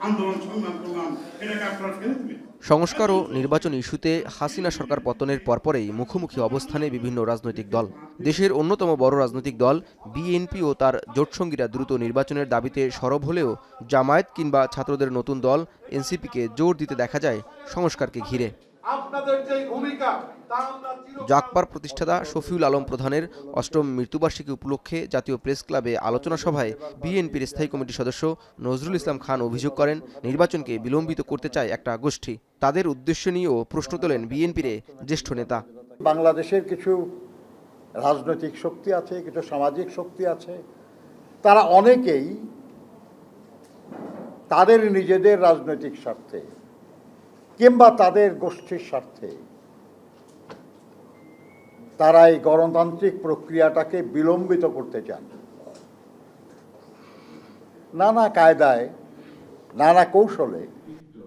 আন্দোলন সংগ্রাম করলাম, এটাকে আপনারা ফেলে দিবেন? সংস্কার ও নির্বাচন ইস্যুতে হাসিনা সরকার পতনের পরপরই মুখোমুখি অবস্থানে বিভিন্ন রাজনৈতিক দল। দেশের অন্যতম বড় রাজনৈতিক দল বিএনপি ও তার জোটসঙ্গীরা দ্রুত নির্বাচনের দাবিতে সরব হলেও জামায়াত কিংবা ছাত্রদের নতুন দল এনসিপিকে জোর দিতে দেখা যায় সংস্কারকে ঘিরে। জাগপার প্রতিষ্ঠাতা শফিউল আলম প্রধানের অষ্টম মৃত্যুবার্ষিকী উপলক্ষে জাতীয় প্রেস ক্লাবে আলোচনা সভায় বিএনপির স্থায়ী কমিটির সদস্য নজরুল ইসলাম খান অভিযোগ করেন, নির্বাচনকে বিলম্বিত করতে চায় একটা গোষ্ঠী। তাদের উদ্দেশ্য নিয়েও প্রশ্ন তোলেন বিএনপির জ্যেষ্ঠ নেতা। বাংলাদেশের কিছু রাজনৈতিক শক্তি আছে, কিছু সামাজিক শক্তি আছে, তারা অনেকেই তাদের নিজেদের রাজনৈতিক স্বার্থে কিংবা তাদের গোষ্ঠীর স্বার্থে তারা এই গণতান্ত্রিক প্রক্রিয়াটাকে বিলম্বিত করতে চান। নানা কায়দায়, নানা কৌশলে।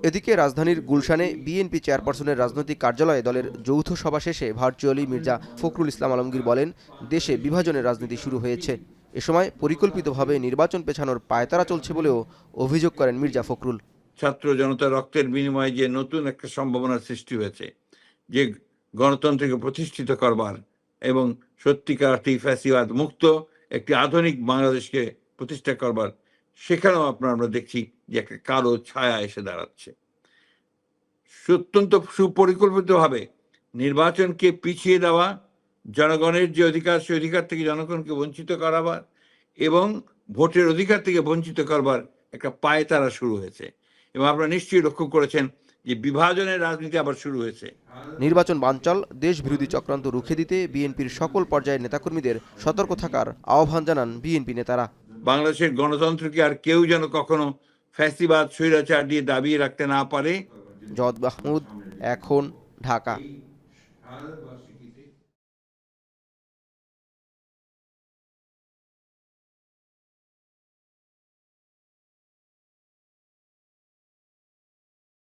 এদিকে রাজধানীর গুলশানে বিএনপি চেয়ারপারসনের রাজনৈতিক কার্যালয়ে দলের যৌথ সভা শেষে ভার্চুয়ালি মির্জা ফখরুল ইসলাম আলমগীর বলেন, দেশে বিভাজনের রাজনীতি শুরু হয়েছে। এ সময় পরিকল্পিতভাবে নির্বাচন পেছানোর পায়তারা চলছে বলেও অভিযোগ করেন মির্জা ফখরুল। ছাত্র জনতা রক্তের বিনিময়ে যে নতুন একটা সম্ভাবনার সৃষ্টি হয়েছে, যে গণতন্ত্রকে প্রতিষ্ঠিত করবার এবং সত্যিকার ফ্যাসিবাদ মুক্ত একটি আধুনিক বাংলাদেশকে প্রতিষ্ঠা করবার, সেখানেও আমরা দেখছি যে একটা কালো ছায়া এসে দাঁড়াচ্ছে। অত্যন্ত সুপরিকল্পিতভাবে নির্বাচনকে পিছিয়ে দেওয়া, জনগণের যে অধিকার, সেই অধিকার থেকে জনগণকে বঞ্চিত করাবার এবং ভোটের অধিকার থেকে বঞ্চিত করবার একটা পায়তারা শুরু হয়েছে। এবং আপনারা নিশ্চয়ই লক্ষ্য করেছেন যে বিভাজনের রাজনীতি আবার শুরু হয়েছে। নির্বাচন বানচাল, দেশ বিরোধী চক্রান্ত রুখে দিতে বিএনপির সকল পর্যায়ের নেতাকর্মীদের সতর্ক থাকার আহ্বান জানান বিএনপি নেতারা। বাংলাদেশের গণতন্ত্রকে আর কেউ যেন কখনো ফ্যাসিবাদ স্বৈরাচার দিয়ে দাবিয়ে রাখতে না পারে। জওয়াদ মাহমুদ, এখন, ঢাকা।